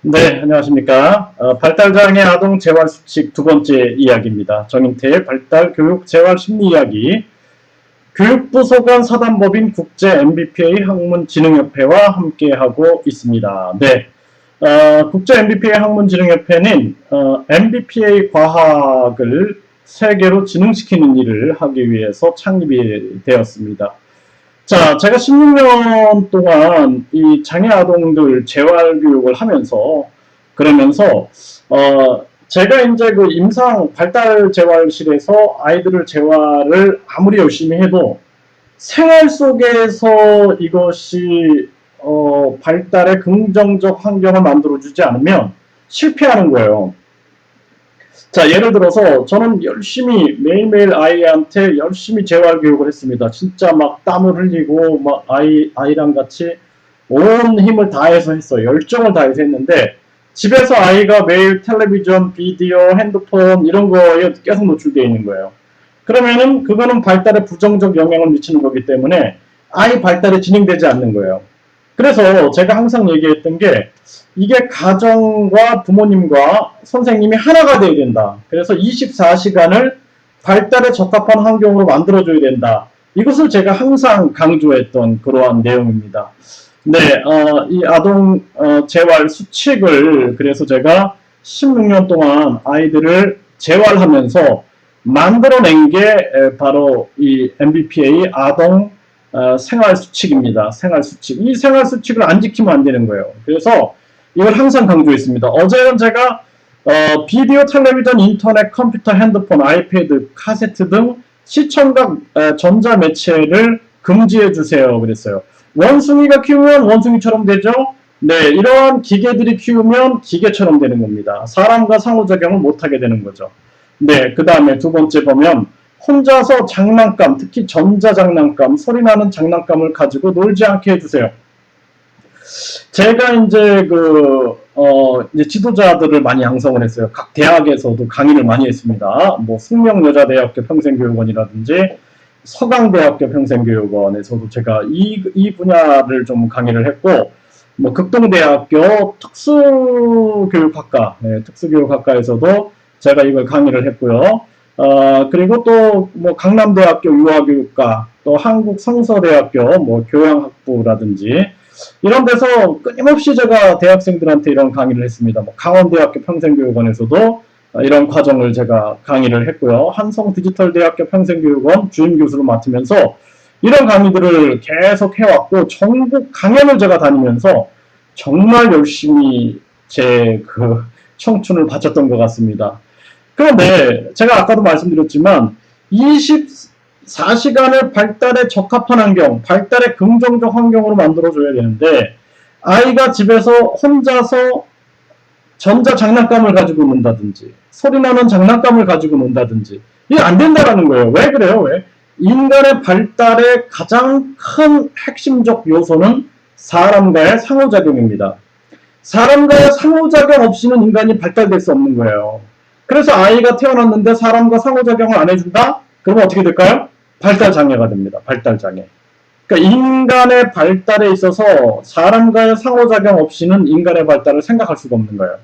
네, 안녕하십니까. 발달장애 아동 재활수칙 두 번째 이야기입니다. 정인태의 발달 교육 재활 심리 이야기. 교육부 소관 사단법인 국제 MBPA 학문진흥협회와 함께하고 있습니다. 네, 국제 MBPA 학문진흥협회는 MBPA 과학을 세계로 진흥시키는 일을 하기 위해서 창립이 되었습니다. 자, 제가 16년 동안 이 장애 아동들 재활 교육을 하면서 그러면서 제가 이제 그 임상 발달 재활실에서 아이들을 재활을 아무리 열심히 해도 생활 속에서 이것이 발달에 긍정적 환경을 만들어주지 않으면 실패하는 거예요. 자, 예를 들어서 저는 열심히 매일매일 아이한테 열심히 재활 교육을 했습니다. 진짜 막 땀을 흘리고 막 아이랑 같이 온 힘을 다해서 했어요. 열정을 다해서 했는데 집에서 아이가 매일 텔레비전, 비디오, 핸드폰 이런 거에 계속 노출되어 있는 거예요. 그러면은 그거는 발달에 부정적 영향을 미치는 거기 때문에 아이 발달이 진행되지 않는 거예요. 그래서 제가 항상 얘기했던 게 이게 가정과 부모님과 선생님이 하나가 돼야 된다. 그래서 24시간을 발달에 적합한 환경으로 만들어줘야 된다. 이것을 제가 항상 강조했던 그러한 내용입니다. 네, 이 아동 재활 수칙을 그래서 제가 16년 동안 아이들을 재활하면서 만들어낸 게 바로 이 MBPA 아동 생활수칙입니다. 생활수칙. 이 생활수칙을 안 지키면 안 되는 거예요. 그래서 이걸 항상 강조했습니다. 어제는 제가 비디오, 텔레비전, 인터넷, 컴퓨터, 핸드폰, 아이패드, 카세트 등 시청각 전자매체를 금지해 주세요. 그랬어요. 원숭이가 키우면 원숭이처럼 되죠. 네, 이러한 기계들이 키우면 기계처럼 되는 겁니다. 사람과 상호작용을 못하게 되는 거죠. 네, 그 다음에 두 번째 보면 혼자서 장난감, 특히 전자장난감, 소리나는 장난감을 가지고 놀지 않게 해주세요. 제가 이제 이제 지도자들을 많이 양성을 했어요. 각 대학에서도 강의를 많이 했습니다. 뭐 숙명여자대학교 평생교육원이라든지 서강대학교 평생교육원에서도 제가 이 분야를 좀 강의를 했고, 뭐 극동대학교 특수교육학과, 네, 특수교육학과에서도 제가 이걸 강의를 했고요. 그리고 또 뭐 강남대학교 유아교육과, 또 한국성서대학교 뭐 교양학부라든지 이런 데서 끊임없이 제가 대학생들한테 이런 강의를 했습니다. 뭐 강원대학교 평생교육원에서도 이런 과정을 제가 강의를 했고요. 한성디지털대학교 평생교육원 주임교수를 맡으면서 이런 강의들을 계속 해왔고, 전국 강연을 제가 다니면서 정말 열심히 제 청춘을 바쳤던 것 같습니다. 그런데 제가 아까도 말씀드렸지만 24시간을 발달에 적합한 환경, 발달에 긍정적 환경으로 만들어줘야 되는데 아이가 집에서 혼자서 전자장난감을 가지고 논다든지 소리나는 장난감을 가지고 논다든지 이게 안 된다라는 거예요. 왜 그래요? 왜? 인간의 발달의 가장 큰 핵심적 요소는 사람과의 상호작용입니다. 사람과의 상호작용 없이는 인간이 발달될 수 없는 거예요. 그래서 아이가 태어났는데 사람과 상호작용을 안 해준다? 그러면 어떻게 될까요? 발달장애가 됩니다. 발달장애. 그러니까 인간의 발달에 있어서 사람과의 상호작용 없이는 인간의 발달을 생각할 수가 없는 거예요.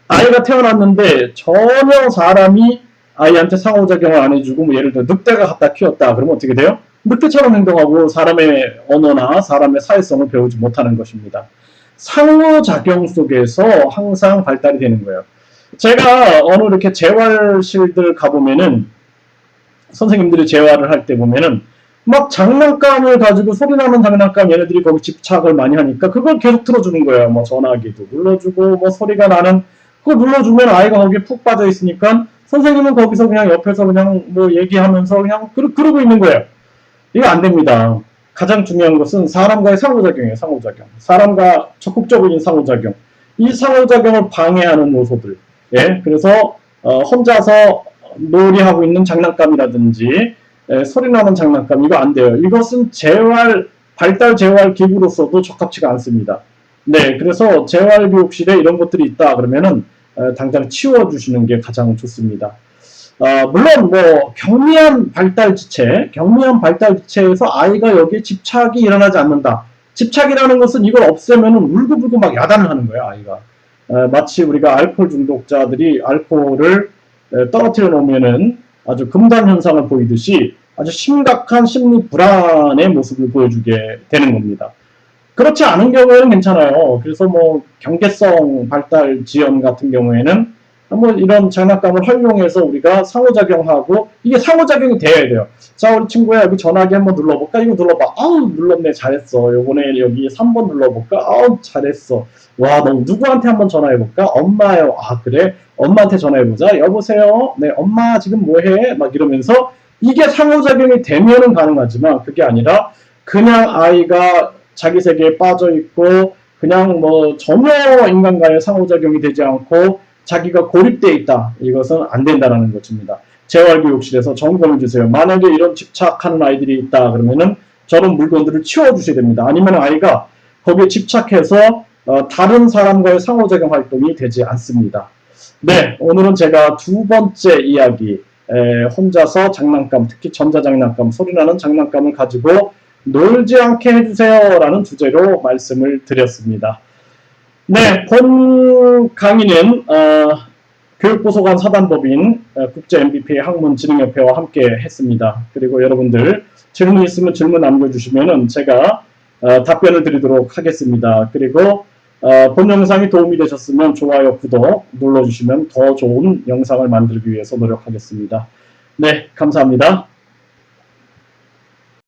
아이가 태어났는데 전혀 사람이 아이한테 상호작용을 안 해주고, 뭐 예를 들어 늑대가 갖다 키웠다 그러면 어떻게 돼요? 늑대처럼 행동하고 사람의 언어나 사람의 사회성을 배우지 못하는 것입니다. 상호작용 속에서 항상 발달이 되는 거예요. 제가 어느 이렇게 재활실들 가보면은 선생님들이 재활을 할 때 보면은 막 장난감을 가지고 소리나는 장난감 얘네들이 거기 집착을 많이 하니까 그걸 계속 틀어주는 거예요. 뭐 전화기도 눌러주고 뭐 소리가 나는 그거 눌러주면 아이가 거기에 푹 빠져 있으니까 선생님은 거기서 그냥 옆에서 그냥 뭐 얘기하면서 그냥 그러고 있는 거예요. 이거 안 됩니다. 가장 중요한 것은 사람과의 상호작용이에요. 상호작용. 사람과 적극적인 상호작용. 이 상호작용을 방해하는 요소들. 예, 그래서 혼자서 놀이하고 있는 장난감이라든지 소리나는 장난감 이거 안 돼요. 이것은 발달 재활 기구로서도 적합치가 않습니다. 네, 그래서 재활교육실에 이런 것들이 있다 그러면은 당장 치워주시는 게 가장 좋습니다. 물론 뭐 경미한 발달 지체에서 아이가 여기에 집착이 일어나지 않는다. 집착이라는 것은 이걸 없애면은 울고불고 막 야단을 하는 거예요, 아이가. 마치 우리가 알코올 중독자들이 알코올을 떨어뜨려 놓으면은 아주 금단 현상을 보이듯이 아주 심각한 심리 불안의 모습을 보여주게 되는 겁니다. 그렇지 않은 경우에는 괜찮아요. 그래서 뭐 경계성 발달 지연 같은 경우에는 뭐 이런 장난감을 활용해서 우리가 상호작용하고 이게 상호작용이 돼야 돼요. 자, 우리 친구야, 여기 전화기 한번 눌러볼까? 이거 눌러봐. 아우, 눌렀네. 잘했어. 요번에 여기 3번 눌러볼까? 아우, 잘했어. 와, 너 누구한테 한번 전화해볼까? 엄마요. 아, 그래? 엄마한테 전화해보자. 여보세요? 네, 엄마 지금 뭐해? 막 이러면서 이게 상호작용이 되면은 가능하지만 그게 아니라 그냥 아이가 자기 세계에 빠져 있고 그냥 뭐 전혀 인간과의 상호작용이 되지 않고 자기가 고립되어 있다. 이것은 안 된다는 것입니다. 재활교육실에서 점검해 주세요. 만약에 이런 집착하는 아이들이 있다 그러면은 저런 물건들을 치워주셔야 됩니다. 아니면 아이가 거기에 집착해서 다른 사람과의 상호작용 활동이 되지 않습니다. 네, 오늘은 제가 두 번째 이야기, 혼자서 장난감, 특히 전자장난감, 소리나는 장난감을 가지고 놀지 않게 해주세요 라는 주제로 말씀을 드렸습니다. 네, 본 강의는 교육부소관 사단법인 국제 MBPA 학문진흥협회와 함께 했습니다. 그리고 여러분들 질문 있으면 질문 남겨주시면 제가 답변을 드리도록 하겠습니다. 그리고 본 영상이 도움이 되셨으면 좋아요, 구독 눌러주시면 더 좋은 영상을 만들기 위해서 노력하겠습니다. 네, 감사합니다.